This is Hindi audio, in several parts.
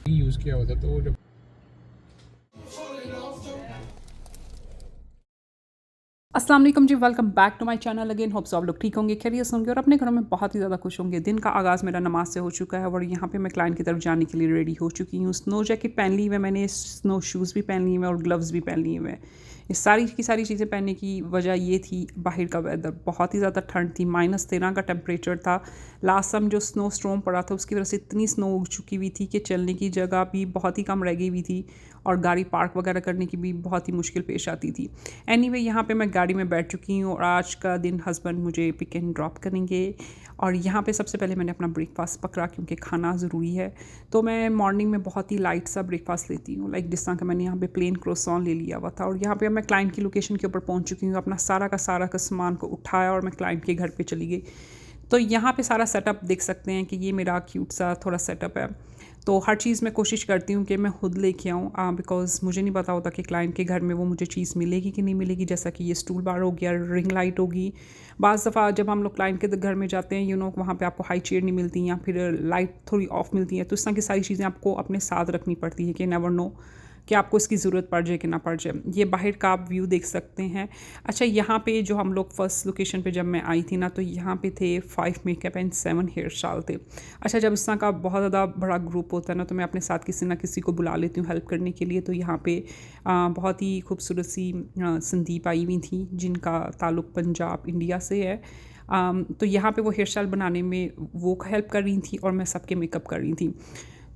यूज़ किया होता तो जब अस्सलाम वालेकुम जी, welcome back to my channel again. Hopes आप लोग ठीक होंगे, खैरियत होंगे और अपने घरों में बहुत ही ज़्यादा खुश होंगे। दिन का आगाज़ मेरा नमाज से हो चुका है और यहाँ पे मैं क्लाइंट की तरफ जाने के लिए रेडी हो चुकी हूँ। स्नो जैकेट पहन ली है मैंने, स्नो शूज़ भी पहन लिए हैं और ग्लव्स भी पहन लिए हैं। ये सारी की सारी चीज़ें पहनने की वजह ये थी, बाहर का वेदर बहुत ही ज़्यादा ठंड थी, -13 का टेम्परेचर था। लास्ट टाइम जो स्नो स्टॉर्म पड़ा था उसकी वजह से इतनी स्नो उग चुकी हुई थी कि चलने की जगह भी बहुत ही कम रह गई हुई थी और गाड़ी पार्क वगैरह करने की भी बहुत ही मुश्किल पेश आती थी। एनीवे यहाँ पे मैं गाड़ी में बैठ चुकी हूँ और आज का दिन हस्बैंड मुझे पिक एंड ड्रॉप करेंगे और यहाँ पे सबसे पहले मैंने अपना ब्रेकफास्ट पकड़ा क्योंकि खाना ज़रूरी है। तो मैं मॉर्निंग में बहुत ही लाइट सा ब्रेकफास्ट लेती हूँ, लाइक जिस तरह का मैंने यहाँ पे प्लेन क्रोसॉन ले लिया हुआ था और यहाँ पे मैं क्लाइंट की लोकेशन के ऊपर पहुँच चुकी हूँ। अपना सारा का सामान को उठाया और मैं क्लाइंट के घर पर चली गई। तो यहाँ पे सारा सेटअप देख सकते हैं कि ये मेरा क्यूट सा थोड़ा सेटअप है। तो हर चीज़ मैं कोशिश करती हूँ कि मैं खुद लेके आऊँ, बिकॉज़ मुझे नहीं पता होता कि क्लाइंट के घर में वो मुझे चीज़ मिलेगी कि नहीं मिलेगी। जैसा कि ये स्टूल बार हो गया, रिंग लाइट होगी। बाज़ दफ़ा जब हम लोग क्लाइंट के घर में जाते हैं, वहाँ पे आपको हाई चेयर नहीं मिलती या फिर लाइट थोड़ी ऑफ मिलती है, तो इस तरह की सारी चीज़ें आपको अपने साथ रखनी पड़ती है कि नेवर नो कि आपको इसकी ज़रूरत पड़ जाए कि ना पड़ जाए। ये बाहर का आप व्यू देख सकते हैं। अच्छा, यहाँ पे जो हम लोग फर्स्ट लोकेशन पे जब मैं आई थी ना, तो यहाँ पे थे 5 मेकअप एंड 7 हेयर स्टाइल थे। अच्छा, जब इस तरह का बहुत ज़्यादा बड़ा ग्रुप होता है ना, तो मैं अपने साथ किसी ना किसी को बुला लेती हूँ हेल्प करने के लिए। तो यहाँ पे बहुत ही खूबसूरत सी संदीप आई हुई थी जिनका ताल्लुक़ पंजाब इंडिया से है। तो यहाँ पे वो हेयर स्टाइल बनाने में वो हेल्प कर रही थी और मैं सबके मेकअप कर रही थी।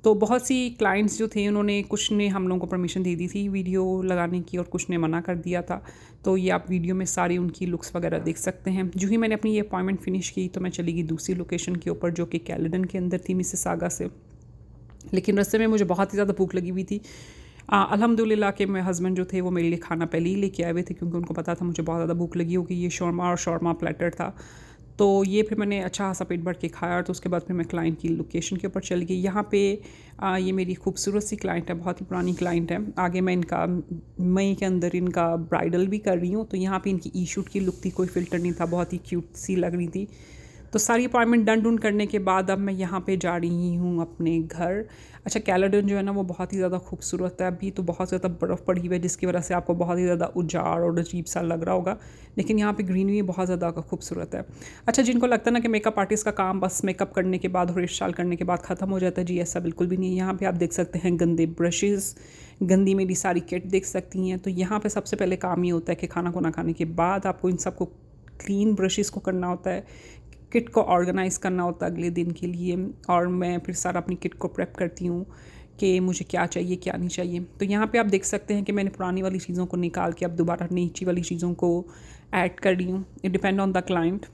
तो बहुत सी क्लाइंट्स जो थे उन्होंने, कुछ ने हम लोगों को परमिशन दे दी थी वीडियो लगाने की और कुछ ने मना कर दिया था। तो ये आप वीडियो में सारी उनकी लुक्स वगैरह देख सकते हैं। जो ही मैंने अपनी ये अपॉइंटमेंट फ़िनिश की तो मैं चली गई दूसरी लोकेशन के ऊपर जो कि कैलेडन के अंदर थी, मिसिसागा से। लेकिन रास्ते में मुझे बहुत ही ज़्यादा भूख लगी हुई थी। अल्हम्दुलिल्लाह कि मेरे हस्बैंड जो थे वो मेरे लिए खाना पहले ही लेके आए हुए थे क्योंकि उनको पता था मुझे बहुत ज़्यादा भूख लगी होगी। ये शौरमा और शौरमा प्लेटर था। तो ये फिर मैंने अच्छा खासा पेट भर के खाया। तो उसके बाद फिर मैं क्लाइंट की लोकेशन के ऊपर चली गई। यहाँ पे ये मेरी खूबसूरत सी क्लाइंट है, बहुत ही पुरानी क्लाइंट है। आगे मैं इनका मई के अंदर इनका ब्राइडल भी कर रही हूँ। तो यहाँ पे इनकी ई शूट की लुक थी, कोई फ़िल्टर नहीं था, बहुत ही क्यूट सी लग रही थी। तो सारी अपॉइंटमेंट डन करने के बाद अब मैं यहाँ पे जा रही हूँ अपने घर। अच्छा, कैलेडन जो है ना वो बहुत ही ज़्यादा खूबसूरत है। अभी तो बहुत ज़्यादा बर्फ़ पड़ी हुई है जिसकी वजह से आपको बहुत ही ज़्यादा उजाड़ और अजीब सा लग रहा होगा, लेकिन यहाँ पे ग्रीनरी बहुत ज़्यादा खूबसूरत है। अच्छा, जिनको लगता है ना कि मेकअप आर्टिस्ट का काम बस मेकअप करने के बाद और हेयर स्टाइल करने के बाद ख़त्म हो जाता है, जी ऐसा बिल्कुल भी नहीं है। यहाँ पर आप देख सकते हैं गंदे ब्रशेज़, गंदी मेरी सारी किट देख सकती हैं। तो यहाँ पर सबसे पहले काम ये होता है कि खाना खुना खाने के बाद आपको इन सबको क्लीन ब्रशेज़ को करना होता है, किट को ऑर्गेनाइज़ करना होता है अगले दिन के लिए। और मैं फिर सारा अपनी किट को प्रेप करती हूँ कि मुझे क्या चाहिए क्या नहीं चाहिए। तो यहाँ पे आप देख सकते हैं कि मैंने पुरानी वाली चीज़ों को निकाल के अब दोबारा नीची वाली चीज़ों को ऐड कर रही हूँ। It depend on the client.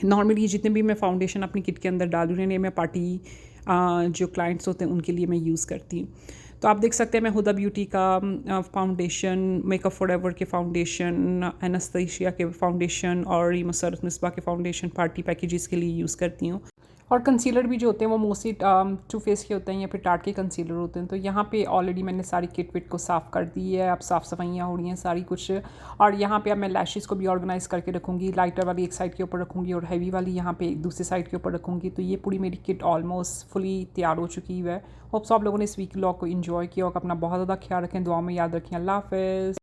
Normally जितने भी मैं फाउंडेशन अपनी किट के अंदर डाल रही हूँ, मैं पार्टी जो क्लाइंट्स होते हैं उनके लिए मैं यूज़ करती हूँ। तो आप देख सकते हैं मैं हुदा ब्यूटी का फाउंडेशन, मेकअप फॉरएवर के फाउंडेशन, एनास्टेशिया के फाउंडेशन और ये मुसर्रत मिसबा के फाउंडेशन पार्टी पैकेजेस के लिए यूज़ करती हूँ। और कंसीलर भी जो होते हैं वो मोस्टली टू फेस के होते हैं या फिर टार्ट के कंसीलर होते हैं। तो यहाँ पे ऑलरेडी मैंने सारी किट विट को साफ़ कर दी है, अब साफ़ सफाइयाँ हो रही हैं सारी कुछ। और यहाँ पे अब मैं लैशेज़ को भी ऑर्गेनाइज़ करके रखूँगी। लाइटर वाली एक साइड के ऊपर रखूँगी और हैवी वाली यहाँ पे दूसरी साइड के ऊपर रखूँगी। तो ये पूरी मेरी किट ऑलमोस्ट फुली तैयार हो चुकी है। होप्स आप लोगों ने इस वीक व्लॉग को एंजॉय किया और अपना बहुत ज़्यादा ख्याल रखें, दुआ में याद रखें। अल्लाह हाफ़िज़।